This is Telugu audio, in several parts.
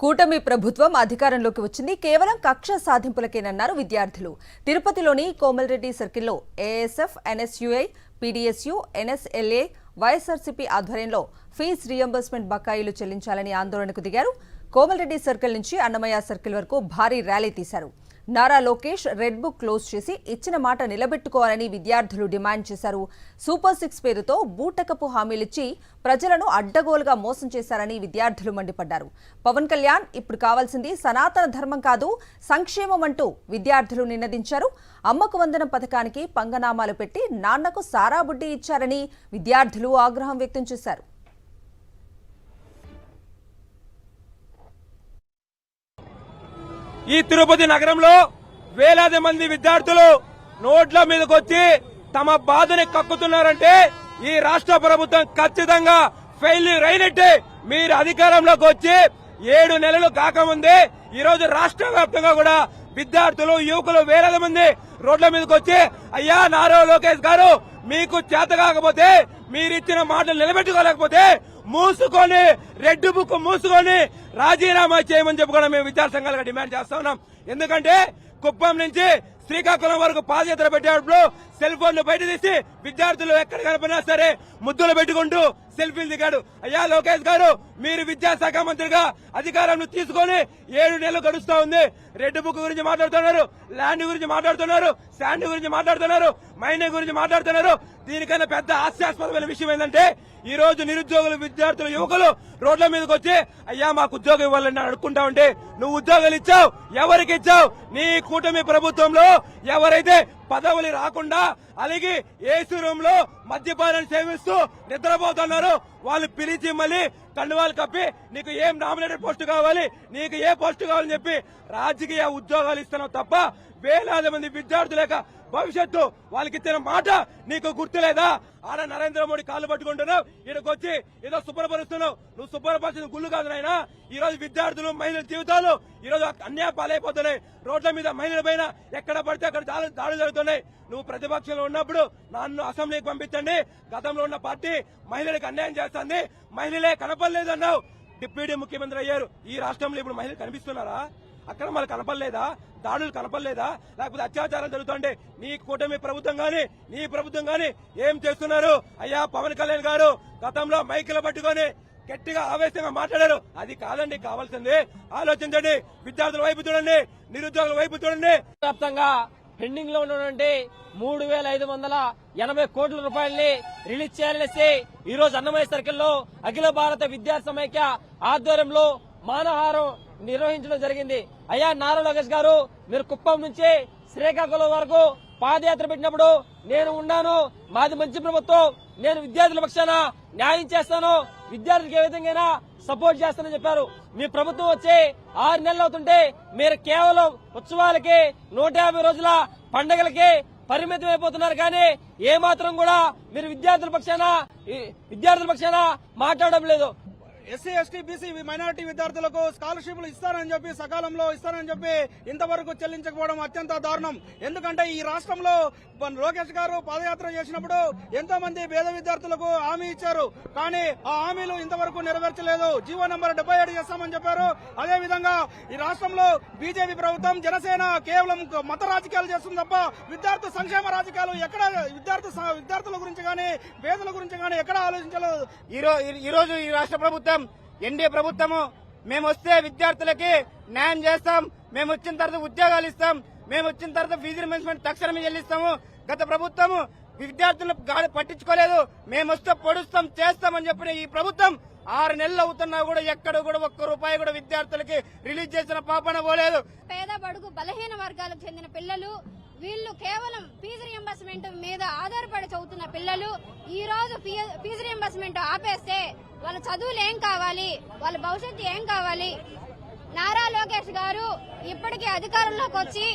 కూటమి ప్రభుత్వం అధికారంలోకి వచ్చింది కేవలం కక్ష సాధింపులకేనన్నారు విద్యార్థులు. తిరుపతిలోని కోమల్రెడ్డి సర్కిల్లో ఏఎస్ఎఫ్, ఎన్ఎస్యుఐ, పీడీఎస్యు, ఎన్ఎస్ఎల్ఏ, వైఎస్ఆర్సీపీ ఆధ్వర్యంలో ఫీజు రీయింబర్స్మెంట్ బకాయిలు చెల్లించాలని ఆందోళనకు దిగారు. కోమల్రెడ్డి సర్కిల్ నుంచి అన్నమయ్య సర్కిల్ వరకు భారీ ర్యాలీ తీశారు. Nara Lokesh red book close చేసి ఇచ్చిన మాట నిలబెట్టుకోవాలని విద్యార్థులు డిమాండ్ చేశారు. సూపర్ 6 పేరుతో బూటకపు హామీలిచ్చి ప్రజలను అడ్డగోలుగా మోసం చేశారని విద్యార్థులు మండిపడ్డారు. పవన్ కళ్యాణ్ ఇప్పుడు కావాల్సింది సనాతన ధర్మం కాదు, సంక్షేమం అంటూ విద్యార్థులు నినదించారు. అమ్మకు వందనం పథకానికి పంగనామాలు పెట్టి నాన్నకు సారా బుడ్డి ఇచ్చారని విద్యార్థులు ఆగ్రహం వ్యక్తం చేశారు. ఈ తిరుపతి నగరంలో వేలాది మంది విద్యార్థులు నోట్ల మీదకి వచ్చి తమ బాధని కక్కుతున్నారంటే ఈ రాష్ట్ర ప్రభుత్వం ఖచ్చితంగా ఫెయిల్యూర్ అయినట్టే. మీరు అధికారంలోకి వచ్చి 7 నెలలు కాకముందే ఈ రోజు రాష్ట్ర వ్యాప్తంగా కూడా విద్యార్థులు, యువకులు వేలాది మంది రోడ్ల మీదకి వచ్చి అయ్యా నారా లోకేష్ గారు, మీకు చేత కాకపోతే, మీరిచ్చిన మాటలు నిలబెట్టుకోలేకపోతే మూసుకొని రెడ్ బుక్ మూసుకొని రాజీనామా చేయమని చెప్పి కూడా మేము విద్యార్థి సంఘాలుగా డిమాండ్ చేస్తా ఉన్నాం. ఎందుకంటే కుప్పం నుంచి శ్రీకాకుళం వరకు పాదయాత్ర పెట్టేటప్పుడు సెల్ ఫోన్లు బయట తీసి విద్యార్థులు ఎక్కడ కనిపినా సరే ముద్దులు పెట్టుకుంటూ సెల్ఫీలు దిగాడు. అయ్యా లోకేష్ గారు, మీరు విద్యాశాఖ మంత్రిగా అధికారాన్ని తీసుకొని 7 నెలలు గడుస్తా ఉంది. రెడ్ బుక్ గురించి మాట్లాడుతున్నారు, ల్యాండ్ గురించి మాట్లాడుతున్నారు, శాండ్ గురించి మాట్లాడుతున్నారు, మైనింగ్ గురించి మాట్లాడుతున్నారు. దీనికన్నా పెద్ద హాస్యాస్పదమైన విషయం ఏంటంటే ఈ రోజు నిరుద్యోగులు, విద్యార్థులు, యువకులు రోడ్ల మీదకి వచ్చి అయ్యా మాకు ఉద్యోగం ఇవ్వాలని అడుక్కుంటా ఉంటే నువ్వు ఉద్యోగాలు ఇచ్చావు, ఎవరికి ఇచ్చావు? నీ కూటమి ప్రభుత్వంలో ఎవరైతే పదవులు రాకుండా అలాగే ఏసీ రూమ్ లో మద్యపానాన్ని సేవిస్తూ నిద్రపోతున్నారు వాళ్ళు పిలిచి మళ్ళీ కండువాలు కప్పి నీకు ఏం నామినేటెడ్ పోస్టు కావాలి, నీకు ఏ పోస్టు కావాలని చెప్పి రాజకీయ ఉద్యోగాలు ఇస్తున్నావు తప్ప వేలాది మంది విద్యార్థుల యొక్క భవిష్యత్తు వాళ్ళకి ఇచ్చిన మాట నీకు గుర్తులేదా? ఆడ నరేంద్ర మోడీ కాళ్ళు పట్టుకుంటున్నావు, ఇక్కడికి వచ్చి ఏదో శుభ్రపరుస్తున్నావు. నువ్వు శుభ్రపరిచిన గుళ్ళు కాదు నాయనా. ఈ రోజు విద్యార్థులు, మహిళల జీవితాలు ఈ రోజు అన్యాయ పాలైపోతున్నాయి. రోడ్ల మీద మహిళల పైన ఎక్కడ పడితే అక్కడ దాడులు జరుగుతున్నాయి. నువ్వు ప్రతిపక్షంలో ఉన్నప్పుడు నన్ను అసెంబ్లీకి పంపించండి, గతంలో ఉన్న పార్టీ మహిళలకు అన్యాయం చేస్తుంది, మహిళలే కనపడలేదన్నావు. డిప్యూటీ ముఖ్యమంత్రి అయ్యారు. ఈ రాష్ట్రంలో ఇప్పుడు మహిళలు కనిపిస్తున్నారా? అక్రమాలు కనపడలేదా? దాడులు కనపడలేదా? లేకపోతే అత్యాచారాలు జరుగుతుంటే నీ కూటమి ప్రభుత్వం గాని, నీ ప్రభుత్వం గాని ఏం చేస్తున్నారు? అయ్యా పవన్ కళ్యాణ్ గారు గతంలో మైకులు పట్టుకొని గట్టిగా ఆవేశంగా మాట్లాడారు. అది కాదండి కావాల్సింది. ఆలోచించండి, విద్యార్థుల వైపు చూడండి, నిరుద్యోగుల వైపు చూడండి. వ్యాప్తంగా పెండింగ్ లో ఉన్నటువంటి 3,580 కోట్ల రూపాయలని రిలీజ్ చేయాలనేసి ఈ రోజు అన్నమయ్య సర్కిల్లో అఖిల భారత విద్యార్థి సమైక్య ఆధ్వర్యంలో మానహారం నిర్వహించడం జరిగింది. అయ్యా నారా లోకేష్ గారు, మీరు కుప్పం నుంచి శ్రీకాకుళం వరకు పాదయాత్ర పెట్టినప్పుడు నేను ఉన్నాను, మాది మంచి ప్రభుత్వం, నేను విద్యార్థుల పక్షాన న్యాయం చేస్తాను, విద్యార్థులకు ఏ విధంగా సపోర్ట్ చేస్తానని చెప్పారు. మీ ప్రభుత్వం వచ్చి 6 నెలలు అవుతుంటే మీరు కేవలం ఉత్సవాలకి 150 రోజుల పండుగలకి పరిమితం అయిపోతున్నారు. కానీ ఏమాత్రం కూడా మీరు విద్యార్థుల పక్షాన మాట్లాడడం లేదు. ఎస్సీ, ఎస్టీ, బీసీ, మైనారిటీ విద్యార్థులకు స్కాలర్షిప్లు ఇస్తారని చెప్పి, సకాలంలో ఇస్తారని చెప్పి ఇంతవరకు చెల్లించకపోవడం అత్యంత దారుణం. ఎందుకంటే ఈ రాష్ట్రంలో లోకేష్ గారు పాదయాత్ర చేసినప్పుడు ఎంతో మంది పేద విద్యార్థులకు హామీ ఇచ్చారు. కానీ ఆ హామీలు ఇంతవరకు నెరవేర్చలేదు. జీవో నంబర్ 77 చేస్తామని చెప్పారు. అదేవిధంగా ఈ రాష్ట్రంలో బీజేపీ ప్రభుత్వం, జనసేన కేవలం మత రాజకీయాలు చేస్తుంది తప్ప విద్యార్థి సంక్షేమ రాజకీయాలు ఎక్కడ విద్యార్థుల గురించి కానీ, పేదల గురించి కానీ ఎక్కడ ఆలోచించలేదు. ఈ రోజు ఈ రాష్ట్ర ప్రభుత్వం, ఎన్డీఏ ప్రభుత్వము, మేము వస్తే విద్యార్థులకి న్యాయం చేస్తాం, మేము వచ్చిన తర్వాత ఉద్యోగాలు ఇస్తాం, మేము వచ్చిన తర్వాత ఫీజు రీయింబర్స్మెంట్ తక్షణమే చెల్లిస్తాము. గత ప్రభుత్వము విద్యార్థులను గాలి పట్టించుకోలేదు. మేము వస్తే పొడుస్తాం, చేస్తామని చెప్పిన ఈ ప్రభుత్వం 6 నెలలు అవుతున్నా కూడా ఎక్కడ కూడా ₹1 కూడా విద్యార్థులకి రిలీజ్ చేసిన పాపన పోలేదు. పేద బడుగు బలహీన వర్గాలకు చెందిన పిల్లలు, వీళ్ళు కేవలం ఫీజు రీయింబర్స్మెంట్ మీద ఆధారపడి చదువుతున్న పిల్లలు ఈ రోజు ఫీజు రీయింబర్స్మెంట్ ఆపేస్తే వాళ్ళ చదువులు ఏం కావాలి, వాళ్ళ భవిష్యత్తు ఏం కావాలి? నారా లోకేష్ గారు ఇప్పటికీ అధికారంలోకి వచ్చి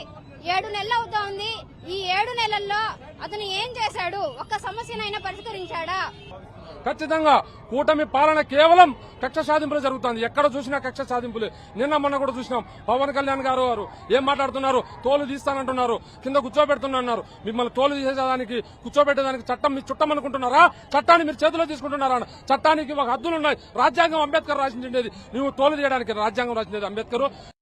7 నెలలు అవుతా ఉంది. ఈ 7 నెలల్లో అతను ఏం చేశాడు? ఒక్క సమస్యనైనా పరిష్కరించాడా? ఖచ్చితంగా కూటమి పాలన కేవలం కక్ష సాధింపులు జరుగుతుంది. ఎక్కడ చూసినా కక్ష సాధింపులే. నిన్న మొన్న కూడా చూసినాం. పవన్ కళ్యాణ్ గారు ఏం మాట్లాడుతున్నారు? తోలు తీస్తానంటున్నారు, కింద కూర్చోబెడుతున్నారు. మిమ్మల్ని తోలు తీసేదానికి కూర్చోబెట్టేదానికి చట్టం మీ చుట్టం అనుకుంటున్నారా? చట్టాన్ని మీరు చేతిలో తీసుకుంటున్నారా? చట్టానికి ఒక హద్దులు ఉన్నాయి. రాజ్యాంగం అంబేద్కర్ రాసిండేది. నువ్వు తోలు తీయడానికి రాజ్యాంగం రాసిండేది అంబేద్కర్.